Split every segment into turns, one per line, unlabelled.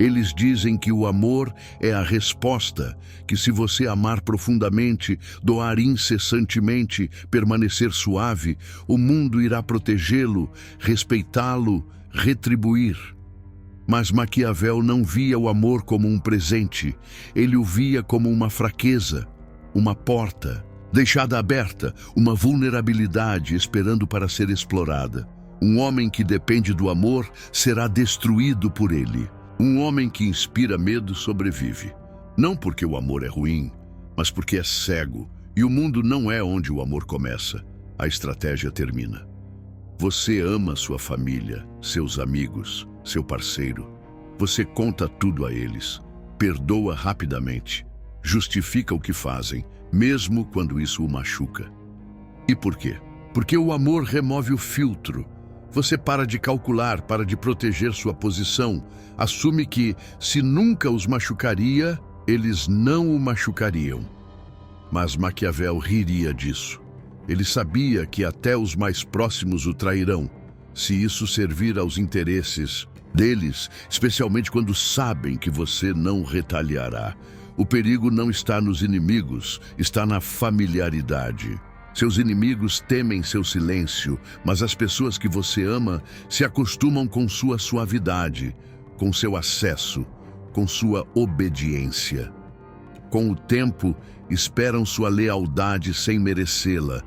Eles dizem que o amor é a resposta, que se você amar profundamente, doar incessantemente, permanecer suave, o mundo irá protegê-lo, respeitá-lo, retribuir. Mas Maquiavel não via o amor como um presente, ele o via como uma fraqueza, uma porta, deixada aberta, uma vulnerabilidade esperando para ser explorada. Um homem que depende do amor será destruído por ele. Um homem que inspira medo sobrevive. Não porque o amor é ruim, mas porque é cego. E o mundo não é onde o amor começa. A estratégia termina. Você ama sua família, seus amigos, seu parceiro. Você conta tudo a eles. Perdoa rapidamente. Justifica o que fazem, mesmo quando isso o machuca. E por quê? Porque o amor remove o filtro. Você para de calcular, para de proteger sua posição. Assume que, se nunca os machucaria, eles não o machucariam. Mas Maquiavel riria disso. Ele sabia que até os mais próximos o trairão, se isso servir aos interesses deles, especialmente quando sabem que você não retaliará. O perigo não está nos inimigos, está na familiaridade. Seus inimigos temem seu silêncio, mas as pessoas que você ama se acostumam com sua suavidade, com seu acesso, com sua obediência. Com o tempo, esperam sua lealdade sem merecê-la,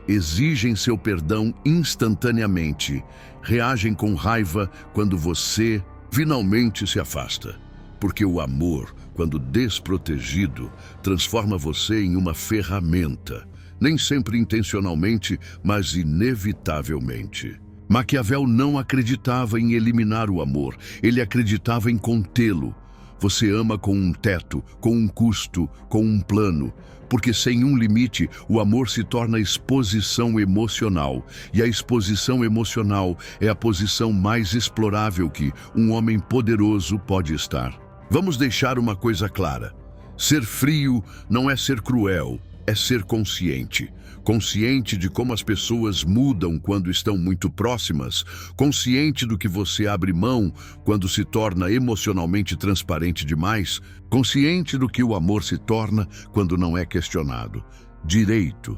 exigem seu perdão instantaneamente, reagem com raiva quando você finalmente se afasta. Porque o amor, quando desprotegido, transforma você em uma ferramenta. Nem sempre intencionalmente, mas inevitavelmente. Maquiavel não acreditava em eliminar o amor, ele acreditava em contê-lo. Você ama com um teto, com um custo, com um plano, porque sem um limite, o amor se torna exposição emocional, e a exposição emocional é a posição mais explorável que um homem poderoso pode estar. Vamos deixar uma coisa clara: ser frio não é ser cruel, é ser consciente. Consciente de como as pessoas mudam quando estão muito próximas, consciente do que você abre mão quando se torna emocionalmente transparente demais, consciente do que o amor se torna quando não é questionado. Direito.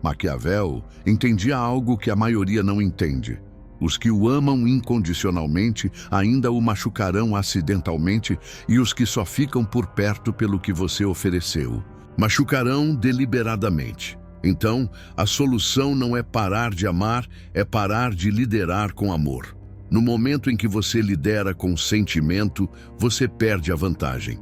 Maquiavel entendia algo que a maioria não entende. Os que o amam incondicionalmente ainda o machucarão acidentalmente, e os que só ficam por perto pelo que você ofereceu machucarão deliberadamente. Então, a solução não é parar de amar, é parar de liderar com amor. No momento em que você lidera com sentimento, você perde a vantagem.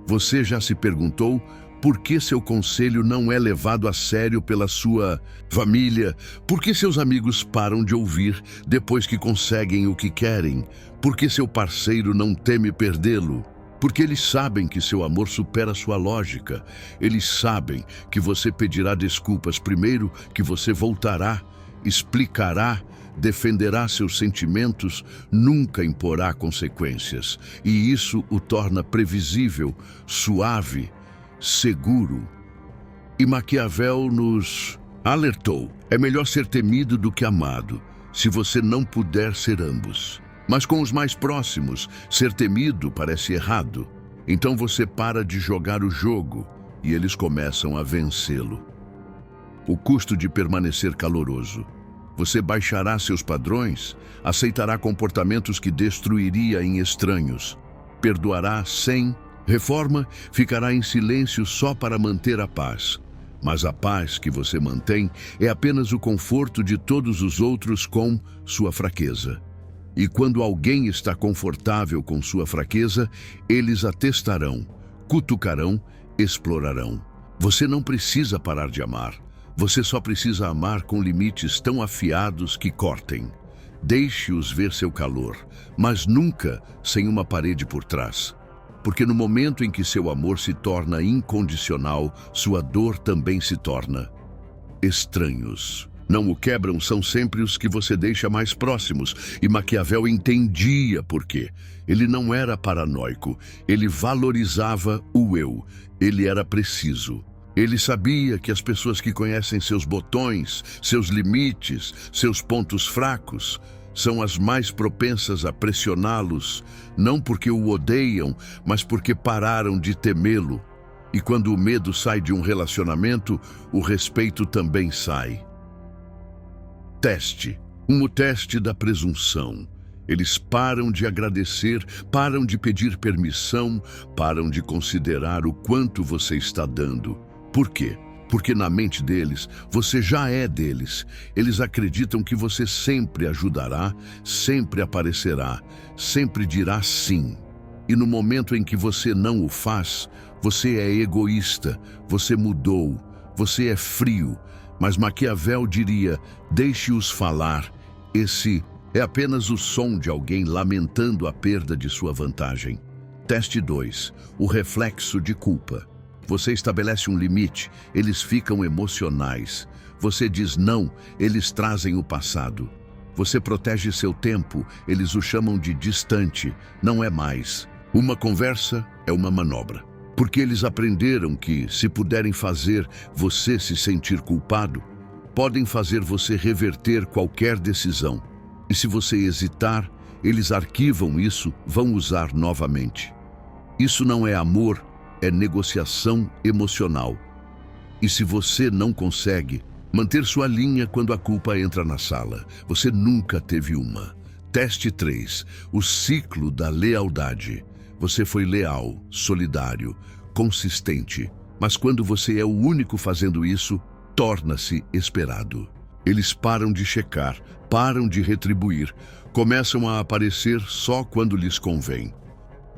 Você já se perguntou por que seu conselho não é levado a sério pela sua família? Por que seus amigos param de ouvir depois que conseguem o que querem? Por que seu parceiro não teme perdê-lo? Porque eles sabem que seu amor supera sua lógica. Eles sabem que você pedirá desculpas primeiro, que você voltará, explicará, defenderá seus sentimentos, nunca imporá consequências. E isso o torna previsível, suave, seguro. E Maquiavel nos alertou: é melhor ser temido do que amado, se você não puder ser ambos. Mas com os mais próximos, ser temido parece errado. Então você para de jogar o jogo e eles começam a vencê-lo. O custo de permanecer caloroso. Você baixará seus padrões, aceitará comportamentos que destruiria em estranhos, perdoará sem reforma, ficará em silêncio só para manter a paz. Mas a paz que você mantém é apenas o conforto de todos os outros com sua fraqueza. E quando alguém está confortável com sua fraqueza, eles a testarão, cutucarão, explorarão. Você não precisa parar de amar. Você só precisa amar com limites tão afiados que cortem. Deixe-os ver seu calor, mas nunca sem uma parede por trás. Porque no momento em que seu amor se torna incondicional, sua dor também se torna. Estranhos não o quebram são sempre os que você deixa mais próximos, e Maquiavel entendia por quê. Ele não era paranoico, ele valorizava o eu, ele era preciso. Ele sabia que as pessoas que conhecem seus botões, seus limites, seus pontos fracos, são as mais propensas a pressioná-los, não porque o odeiam, mas porque pararam de temê-lo. E quando o medo sai de um relacionamento, o respeito também sai. Teste. O teste da presunção. Eles param de agradecer, param de pedir permissão, param de considerar o quanto você está dando. Por quê? Porque na mente deles, você já é deles. Eles acreditam que você sempre ajudará, sempre aparecerá, sempre dirá sim. E no momento em que você não o faz, você é egoísta, você mudou, você é frio. Mas Maquiavel diria, deixe-os falar. Esse é apenas o som de alguém lamentando a perda de sua vantagem. Teste 2. O reflexo de culpa. Você estabelece um limite, eles ficam emocionais. Você diz não, eles trazem o passado. Você protege seu tempo, eles o chamam de distante, não é mais. Uma conversa é uma manobra. Porque eles aprenderam que, se puderem fazer você se sentir culpado, podem fazer você reverter qualquer decisão. E se você hesitar, eles arquivam isso, vão usar novamente. Isso não é amor, é negociação emocional. E se você não consegue manter sua linha quando a culpa entra na sala, você nunca teve uma. Teste 3. O ciclo da lealdade. Você foi leal, solidário, consistente. Mas quando você é o único fazendo isso, torna-se esperado. Eles param de checar, param de retribuir, começam a aparecer só quando lhes convém.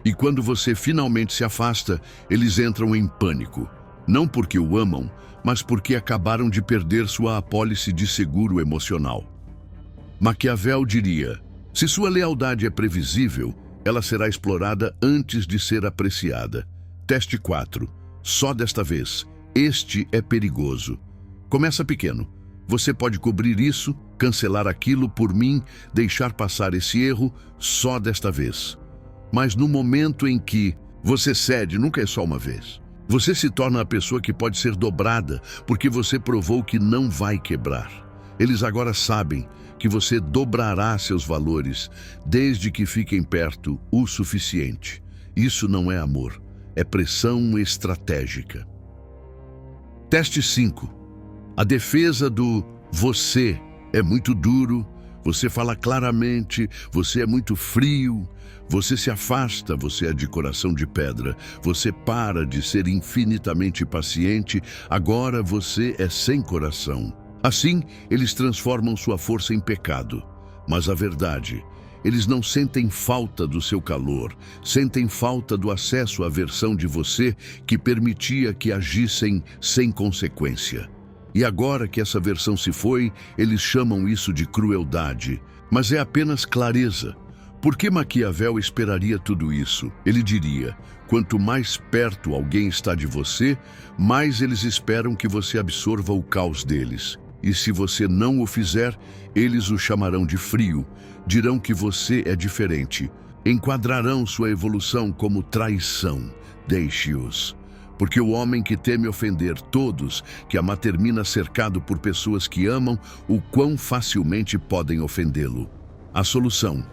E quando você finalmente se afasta, eles entram em pânico. Não porque o amam, mas porque acabaram de perder sua apólice de seguro emocional. Maquiavel diria, se sua lealdade é previsível, ela será explorada antes de ser apreciada. Teste 4. Só desta vez. Este é perigoso. Começa pequeno. Você pode cobrir isso, cancelar aquilo por mim, deixar passar esse erro só desta vez. Mas no momento em que você cede, nunca é só uma vez. Você se torna a pessoa que pode ser dobrada, porque você provou que não vai quebrar. Eles agora sabem que você dobrará seus valores, desde que fiquem perto o suficiente. Isso não é amor, é pressão estratégica. Teste 5. A defesa do você é muito duro, você fala claramente, você é muito frio, você se afasta, você é de coração de pedra, você para de ser infinitamente paciente, agora você é sem coração. Assim, eles transformam sua força em pecado. Mas a verdade, eles não sentem falta do seu calor, sentem falta do acesso à versão de você que permitia que agissem sem consequência. E agora que essa versão se foi, eles chamam isso de crueldade. Mas é apenas clareza. Por que Maquiavel esperaria tudo isso? Ele diria, quanto mais perto alguém está de você, mais eles esperam que você absorva o caos deles. E se você não o fizer, eles o chamarão de frio, dirão que você é diferente, enquadrarão sua evolução como traição. Deixe-os. Porque o homem que teme ofender todos, que ama termina cercado por pessoas que amam, o quão facilmente podem ofendê-lo. A solução: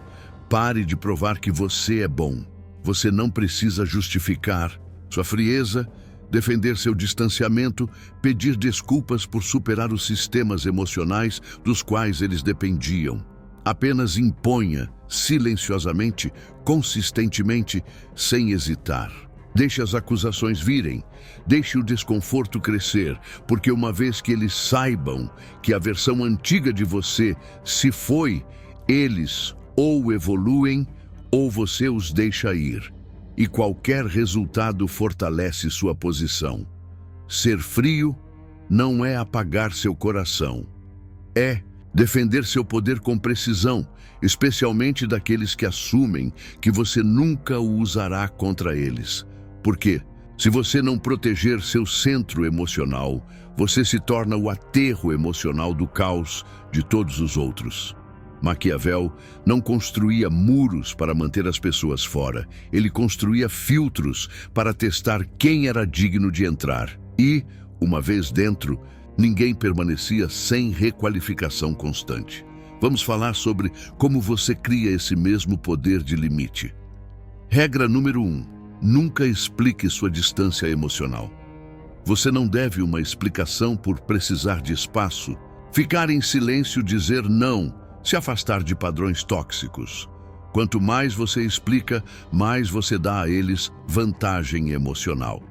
pare de provar que você é bom. Você não precisa justificar sua frieza, defender seu distanciamento, pedir desculpas por superar os sistemas emocionais dos quais eles dependiam. Apenas imponha, silenciosamente, consistentemente, sem hesitar. Deixe as acusações virem, deixe o desconforto crescer, porque uma vez que eles saibam que a versão antiga de você se foi, eles ou evoluem ou você os deixa ir. E qualquer resultado fortalece sua posição. Ser frio não é apagar seu coração, é defender seu poder com precisão, especialmente daqueles que assumem que você nunca o usará contra eles. Porque, se você não proteger seu centro emocional, você se torna o aterro emocional do caos de todos os outros. Maquiavel não construía muros para manter as pessoas fora. Ele construía filtros para testar quem era digno de entrar. E, uma vez dentro, ninguém permanecia sem requalificação constante. Vamos falar sobre como você cria esse mesmo poder de limite. Regra número 1. Nunca explique sua distância emocional. Você não deve uma explicação por precisar de espaço, ficar em silêncio, dizer não, se afastar de padrões tóxicos. Quanto mais você explica, mais você dá a eles vantagem emocional.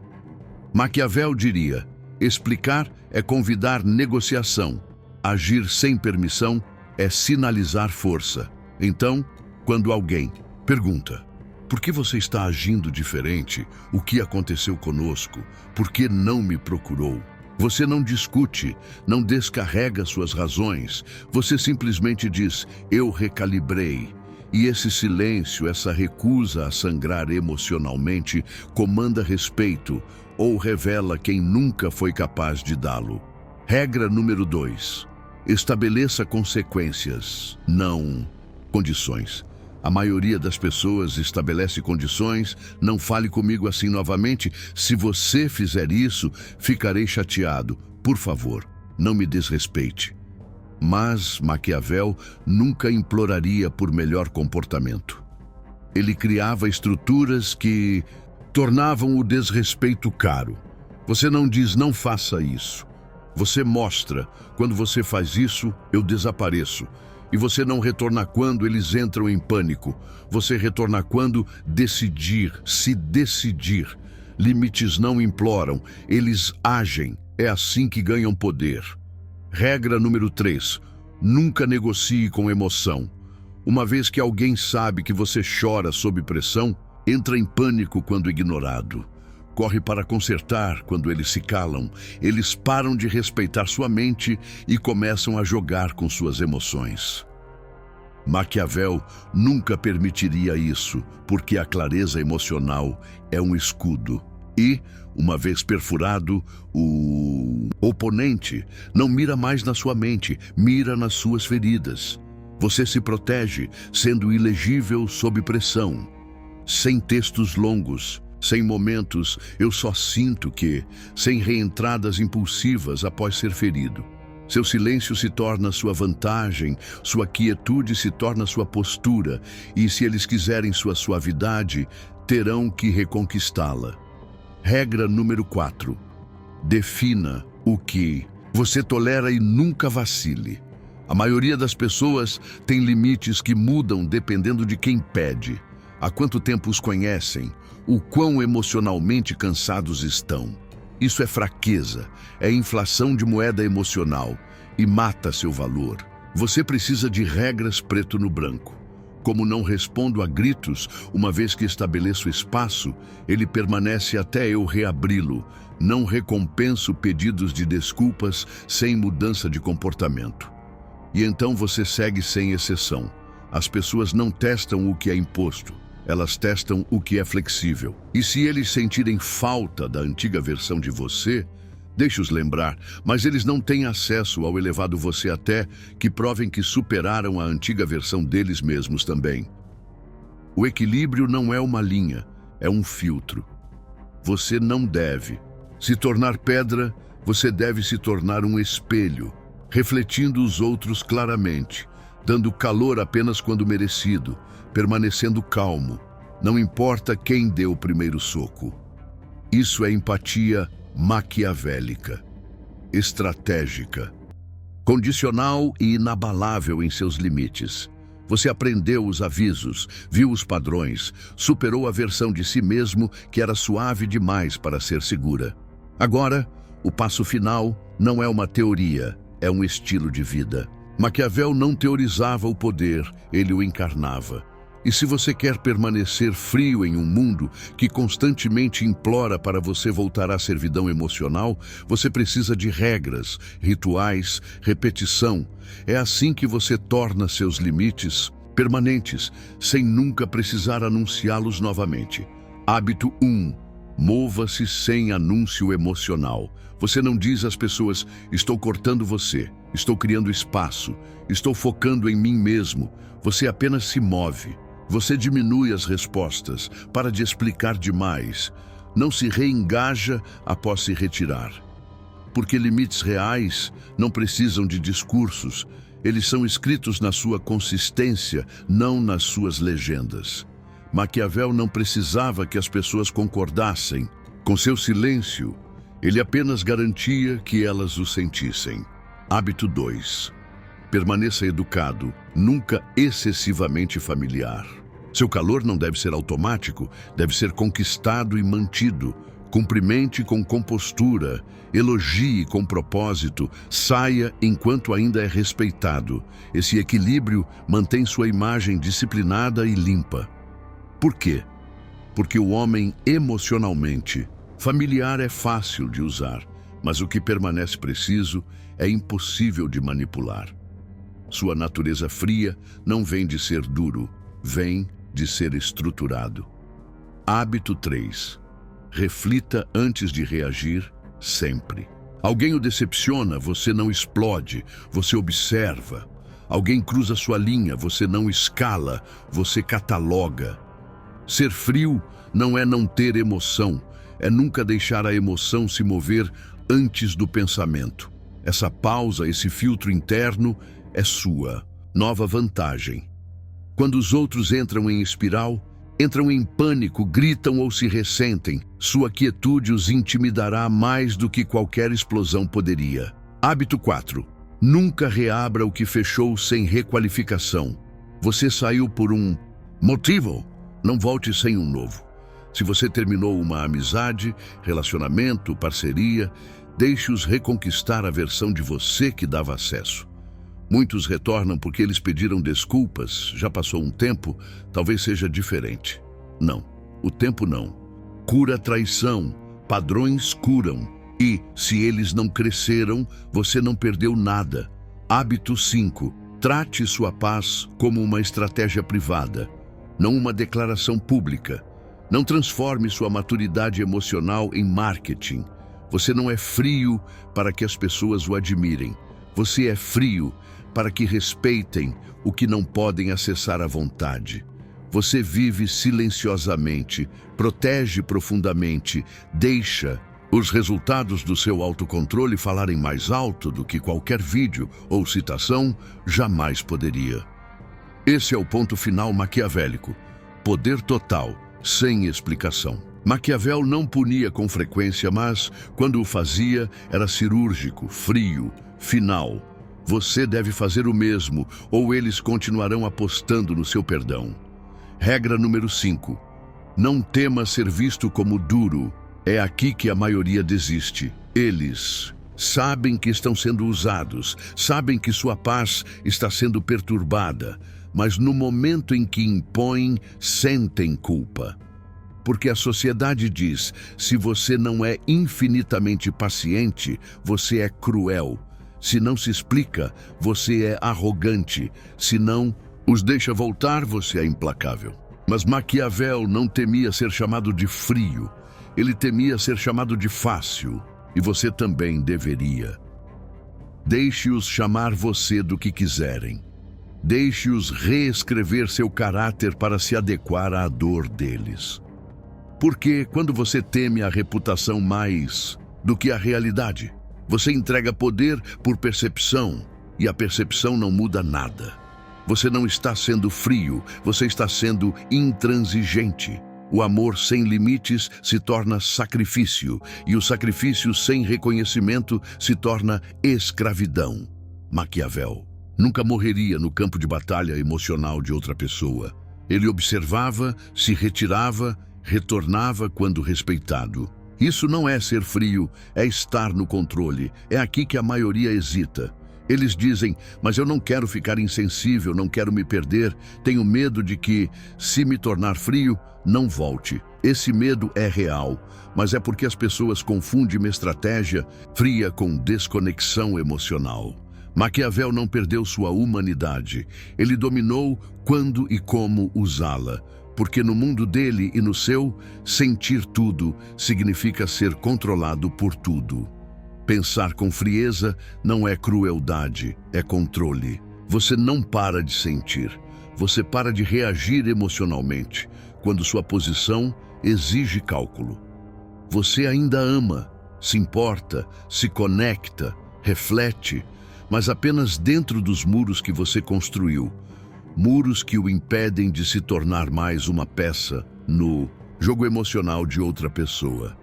Maquiavel diria: explicar é convidar negociação, agir sem permissão é sinalizar força. Então, quando alguém pergunta: por que você está agindo diferente? O que aconteceu conosco? Por que não me procurou? Você não discute, não descarrega suas razões. Você simplesmente diz: eu recalibrei. E esse silêncio, essa recusa a sangrar emocionalmente, comanda respeito ou revela quem nunca foi capaz de dá-lo. Regra número 2. Estabeleça consequências, não condições. A maioria das pessoas estabelece condições: não fale comigo assim novamente. Se você fizer isso, ficarei chateado. Por favor, não me desrespeite. Mas Maquiavel nunca imploraria por melhor comportamento. Ele criava estruturas que tornavam o desrespeito caro. Você não diz não faça isso. Você mostra: quando você faz isso, eu desapareço. E você não retorna quando eles entram em pânico. Você retorna quando decidir, se decidir. Limites não imploram, eles agem. É assim que ganham poder. Regra número 3. Nunca negocie com emoção. Uma vez que alguém sabe que você chora sob pressão, entra em pânico quando ignorado. Corre para consertar quando eles se calam. Eles param de respeitar sua mente e começam a jogar com suas emoções. Maquiavel nunca permitiria isso, porque a clareza emocional é um escudo. E, uma vez perfurado, o oponente não mira mais na sua mente, mira nas suas feridas. Você se protege, sendo ilegível sob pressão. Sem textos longos, sem momentos eu só sinto que, sem reentradas impulsivas após ser ferido. Seu silêncio se torna sua vantagem, sua quietude se torna sua postura, e se eles quiserem sua suavidade, terão que reconquistá-la. Regra número 4. Defina o que você tolera e nunca vacile. A maioria das pessoas tem limites que mudam dependendo de quem pede, há quanto tempo os conhecem, o quão emocionalmente cansados estão. Isso é fraqueza, é inflação de moeda emocional e mata seu valor. Você precisa de regras preto no branco. Como não respondo a gritos, uma vez que estabeleço espaço, ele permanece até eu reabri-lo. Não recompenso pedidos de desculpas sem mudança de comportamento. E então você segue sem exceção. As pessoas não testam o que é imposto, elas testam o que é flexível. E se eles sentirem falta da antiga versão de você, deixe-os lembrar, mas eles não têm acesso ao elevado você até que provem que superaram a antiga versão deles mesmos também. O equilíbrio não é uma linha, é um filtro. Você não deve se tornar pedra, você deve se tornar um espelho, refletindo os outros claramente, dando calor apenas quando merecido, permanecendo calmo, não importa quem deu o primeiro soco. Isso é empatia maquiavélica, estratégica, condicional e inabalável em seus limites. Você aprendeu os avisos, viu os padrões, superou a versão de si mesmo que era suave demais para ser segura. Agora, o passo final não é uma teoria, é um estilo de vida. Maquiavel não teorizava o poder, ele o encarnava. E se você quer permanecer frio em um mundo que constantemente implora para você voltar à servidão emocional, você precisa de regras, rituais, repetição. É assim que você torna seus limites permanentes, sem nunca precisar anunciá-los novamente. Hábito 1. Mova-se sem anúncio emocional. Você não diz às pessoas: estou cortando você, estou criando espaço, estou focando em mim mesmo. Você apenas se move. Você diminui as respostas, para de explicar demais. Não se reengaja após se retirar. Porque limites reais não precisam de discursos, Eles são escritos na sua consistência, não nas suas legendas. Maquiavel não precisava que as pessoas concordassem. Com seu silêncio, ele apenas garantia que elas o sentissem. Hábito 2. Permaneça educado, nunca excessivamente familiar. Seu calor não deve ser automático, deve ser conquistado e mantido. Cumprimente com compostura, elogie com propósito, saia enquanto ainda é respeitado. Esse equilíbrio mantém sua imagem disciplinada e limpa. Por quê? Porque o homem emocionalmente familiar é fácil de usar, mas o que permanece preciso é impossível de manipular. Sua natureza fria não vem de ser duro, vem de ser estruturado. Hábito 3. Reflita antes de reagir, sempre. Alguém o decepciona, você não explode, você observa. Alguém cruza sua linha, você não escala, você cataloga. Ser frio não é não ter emoção, é nunca deixar a emoção se mover antes do pensamento. Essa pausa, esse filtro interno é sua. Nova vantagem. Quando os outros entram em espiral, entram em pânico, gritam ou se ressentem, sua quietude os intimidará mais do que qualquer explosão poderia. Hábito 4. Nunca reabra o que fechou sem requalificação. Você saiu por um motivo, não volte sem um novo. Se você terminou uma amizade, relacionamento, parceria, deixe-os reconquistar a versão de você que dava acesso. Muitos retornam porque eles pediram desculpas, já passou um tempo, talvez seja diferente. Não, o tempo não. Cura a traição, padrões curam. E, se eles não cresceram, você não perdeu nada. Hábito 5. Trate sua paz como uma estratégia privada, não uma declaração pública. Não transforme sua maturidade emocional em marketing. Você não é frio para que as pessoas o admirem. Você é frio para que respeitem o que não podem acessar à vontade. Você vive silenciosamente, protege profundamente, deixa os resultados do seu autocontrole falarem mais alto do que qualquer vídeo ou citação jamais poderia. Esse é o ponto final maquiavélico. Poder total, sem explicação. Maquiavel não punia com frequência, mas, quando o fazia, era cirúrgico, frio, final. Você deve fazer o mesmo, ou eles continuarão apostando no seu perdão. Regra número 5. Não tema ser visto como duro. É aqui que a maioria desiste. Eles sabem que estão sendo usados, sabem que sua paz está sendo perturbada, mas no momento em que impõem, sentem culpa. Porque a sociedade diz, se você não é infinitamente paciente, você é cruel. Se não se explica, você é arrogante. Se não os deixa voltar, você é implacável. Mas Maquiavel não temia ser chamado de frio. Ele temia ser chamado de fácil. E você também deveria. Deixe-os chamar você do que quiserem. Deixe-os reescrever seu caráter para se adequar à dor deles. Porque quando você teme a reputação mais do que a realidade, você entrega poder por percepção, e a percepção não muda nada. Você não está sendo frio, você está sendo intransigente. O amor sem limites se torna sacrifício, e o sacrifício sem reconhecimento se torna escravidão. Maquiavel nunca morreria no campo de batalha emocional de outra pessoa. Ele observava, se retirava, retornava quando respeitado. Isso não é ser frio, é estar no controle. É aqui que a maioria hesita. Eles dizem, mas eu não quero ficar insensível, não quero me perder, tenho medo de que, se me tornar frio, não volte. Esse medo é real, mas é porque as pessoas confundem uma estratégia fria com desconexão emocional. Maquiavel não perdeu sua humanidade. Ele dominou quando e como usá-la. Porque no mundo dele e no seu, sentir tudo significa ser controlado por tudo. Pensar com frieza não é crueldade, é controle. Você não para de sentir, você para de reagir emocionalmente, quando sua posição exige cálculo. Você ainda ama, se importa, se conecta, reflete, mas apenas dentro dos muros que você construiu. Muros que o impedem de se tornar mais uma peça no jogo emocional de outra pessoa.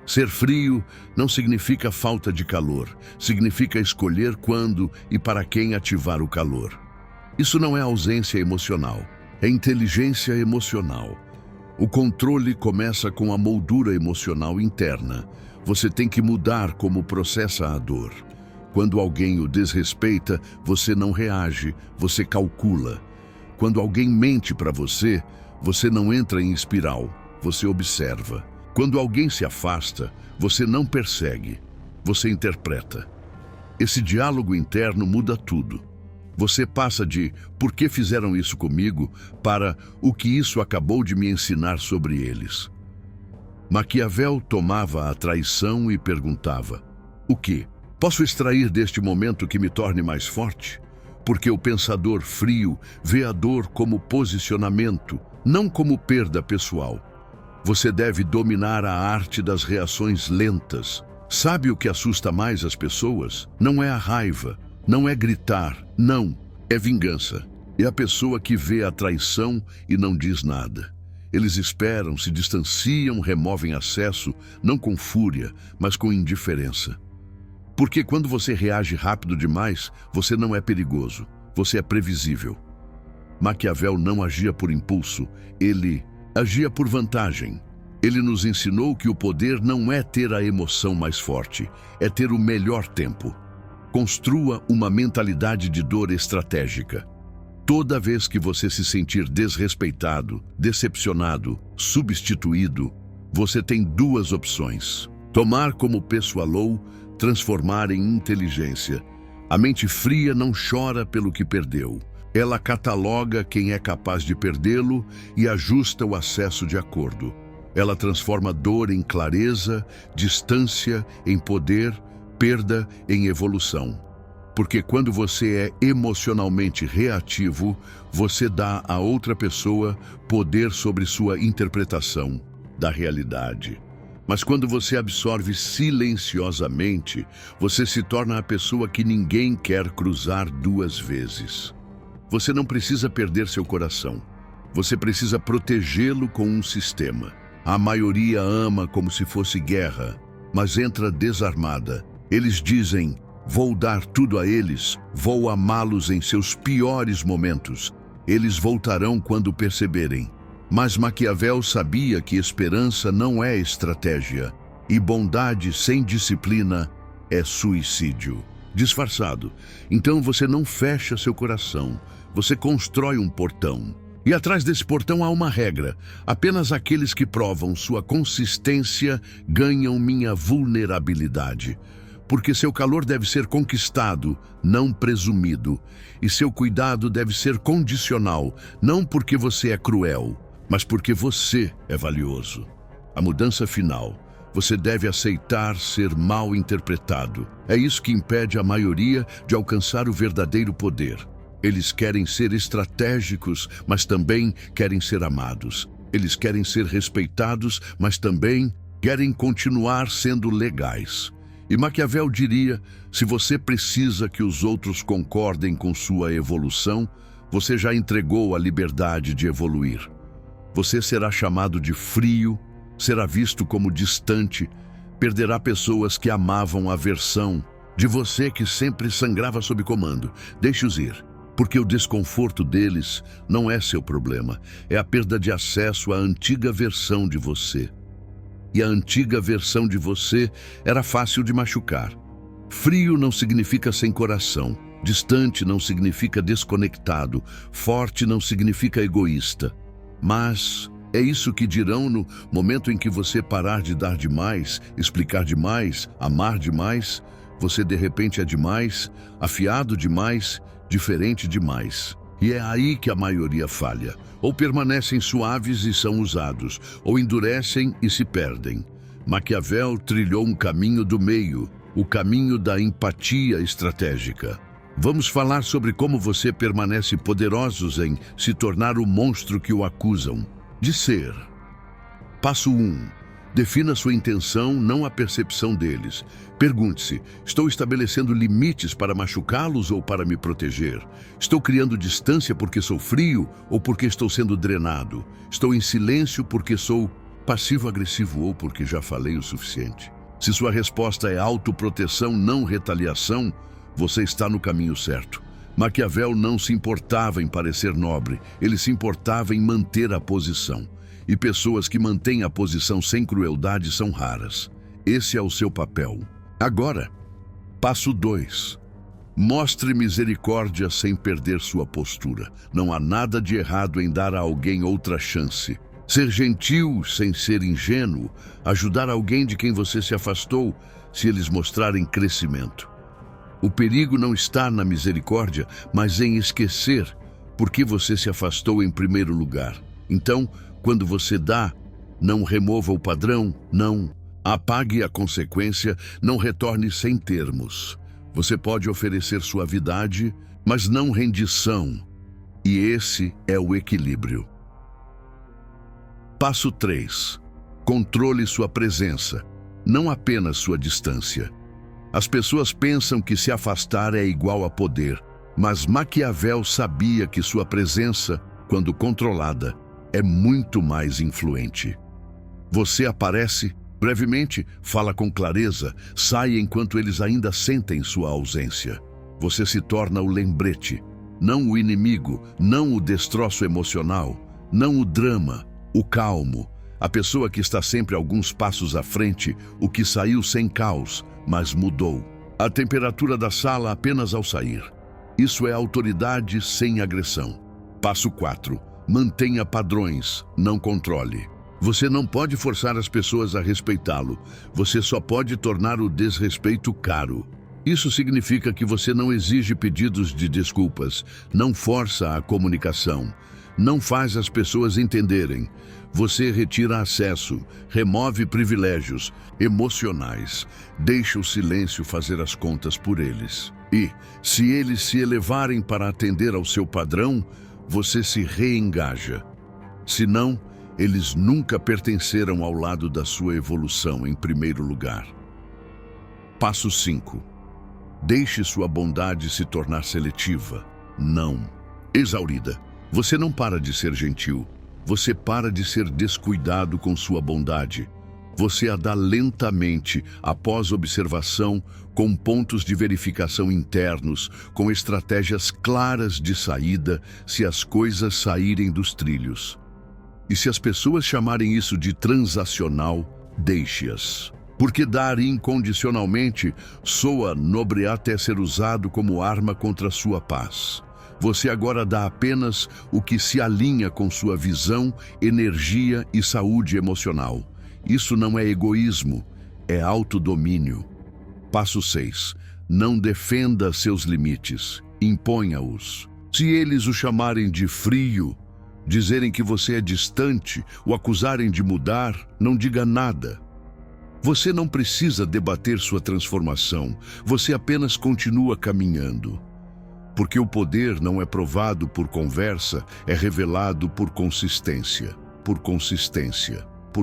Ser frio não significa falta de calor, significa escolher quando e para quem ativar o calor. Isso não é ausência emocional, é inteligência emocional. O controle começa com a moldura emocional interna. Você tem que mudar como processa a dor. Quando alguém o desrespeita, você não reage, você calcula. Quando alguém mente para você, você não entra em espiral, você observa. Quando alguém se afasta, você não persegue, você interpreta. Esse diálogo interno muda tudo. Você passa de "por que fizeram isso comigo" para "o que isso acabou de me ensinar sobre eles". Maquiavel tomava a traição e perguntava: "O que posso extrair deste momento que me torne mais forte?" Porque o pensador frio vê a dor como posicionamento, não como perda pessoal. Você deve dominar a arte das reações lentas. Sabe o que assusta mais as pessoas? Não é a raiva, não é gritar, não, é vingança. É a pessoa que vê a traição e não diz nada. Eles esperam, se distanciam, removem acesso, não com fúria, mas com indiferença. Porque quando você reage rápido demais, você não é perigoso, você é previsível. Maquiavel não agia por impulso, ele agia por vantagem. Ele nos ensinou que o poder não é ter a emoção mais forte, é ter o melhor tempo. Construa uma mentalidade de dor estratégica. Toda vez que você se sentir desrespeitado, decepcionado, substituído, você tem duas opções: tomar como pessoalou, transformar em inteligência. A mente fria não chora pelo que perdeu. Ela cataloga quem é capaz de perdê-lo e ajusta o acesso de acordo. Ela transforma dor em clareza, distância em poder, perda em evolução. Porque quando você é emocionalmente reativo, você dá a outra pessoa poder sobre sua interpretação da realidade. Mas quando você absorve silenciosamente, você se torna a pessoa que ninguém quer cruzar duas vezes. Você não precisa perder seu coração. Você precisa protegê-lo com um sistema. A maioria ama como se fosse guerra, mas entra desarmada. Eles dizem: "Vou dar tudo a eles, vou amá-los em seus piores momentos. Eles voltarão quando perceberem." Mas Maquiavel sabia que esperança não é estratégia, e bondade sem disciplina é suicídio. Disfarçado. Então você não fecha seu coração, você constrói um portão. E atrás desse portão há uma regra: apenas aqueles que provam sua consistência ganham minha vulnerabilidade. Porque seu calor deve ser conquistado, não presumido. E seu cuidado deve ser condicional, não porque você é cruel, mas porque você é valioso. A mudança final: você deve aceitar ser mal interpretado. É isso que impede a maioria de alcançar o verdadeiro poder. Eles querem ser estratégicos, mas também querem ser amados. Eles querem ser respeitados, mas também querem continuar sendo legais. E Maquiavel diria: se você precisa que os outros concordem com sua evolução, você já entregou a liberdade de evoluir. Você será chamado de frio, será visto como distante, perderá pessoas que amavam a versão de você que sempre sangrava sob comando. Deixe-os ir, porque o desconforto deles não é seu problema, é a perda de acesso à antiga versão de você. E a antiga versão de você era fácil de machucar. Frio não significa sem coração, distante não significa desconectado, forte não significa egoísta. Mas é isso que dirão no momento em que você parar de dar demais, explicar demais, amar demais. Você de repente é demais, afiado demais, diferente demais. E é aí que a maioria falha. Ou permanecem suaves e são usados, ou endurecem e se perdem. Maquiavel trilhou um caminho do meio, o caminho da empatia estratégica. Vamos falar sobre como você permanece poderosos em se tornar o monstro que o acusam de ser. Passo 1. Defina sua intenção, não a percepção deles. Pergunte-se: estou estabelecendo limites para machucá-los ou para me proteger? Estou criando distância porque sou frio ou porque estou sendo drenado? Estou em silêncio porque sou passivo-agressivo ou porque já falei o suficiente? Se sua resposta é autoproteção, não retaliação, você está no caminho certo. Maquiavel não se importava em parecer nobre, ele se importava em manter a posição. E pessoas que mantêm a posição sem crueldade são raras. Esse é o seu papel. Agora, passo 2. Mostre misericórdia sem perder sua postura. Não há nada de errado em dar a alguém outra chance. Ser gentil sem ser ingênuo, ajudar alguém de quem você se afastou, se eles mostrarem crescimento. O perigo não está na misericórdia, mas em esquecer por que você se afastou em primeiro lugar. Então, quando você dá, não remova o padrão, não apague a consequência, não retorne sem termos. Você pode oferecer suavidade, mas não rendição. E esse é o equilíbrio. Passo 3. Controle sua presença, não apenas sua distância. As pessoas pensam que se afastar é igual a poder, mas Maquiavel sabia que sua presença, quando controlada, é muito mais influente. Você aparece, brevemente, fala com clareza, sai enquanto eles ainda sentem sua ausência. Você se torna o lembrete, não o inimigo, não o destroço emocional, não o drama, o calmo, a pessoa que está sempre alguns passos à frente, o que saiu sem caos, mas mudou a temperatura da sala apenas ao sair. Isso é autoridade sem agressão. Passo 4. Mantenha padrões, não controle. Você não pode forçar as pessoas a respeitá-lo. Você só pode tornar o desrespeito caro. Isso significa que você não exige pedidos de desculpas, não força a comunicação, não faz as pessoas entenderem. Você retira acesso, remove privilégios emocionais, deixa o silêncio fazer as contas por eles. E, se eles se elevarem para atender ao seu padrão, você se reengaja. Se não, eles nunca pertenceram ao lado da sua evolução em primeiro lugar. Passo 5. Deixe sua bondade se tornar seletiva, não exaurida. Você não para de ser gentil. Você para de ser descuidado com sua bondade. Você a dá lentamente, após observação, com pontos de verificação internos, com estratégias claras de saída, se as coisas saírem dos trilhos. E se as pessoas chamarem isso de transacional, deixe-as. Porque dar incondicionalmente soa nobre até ser usado como arma contra sua paz. Você agora dá apenas o que se alinha com sua visão, energia e saúde emocional. Isso não é egoísmo, é autodomínio. Passo 6. Não defenda seus limites, imponha-os. Se eles o chamarem de frio, dizerem que você é distante, o acusarem de mudar, não diga nada. Você não precisa debater sua transformação, você apenas continua caminhando. Porque o poder não é provado por conversa, é revelado por consistência. Por consistência.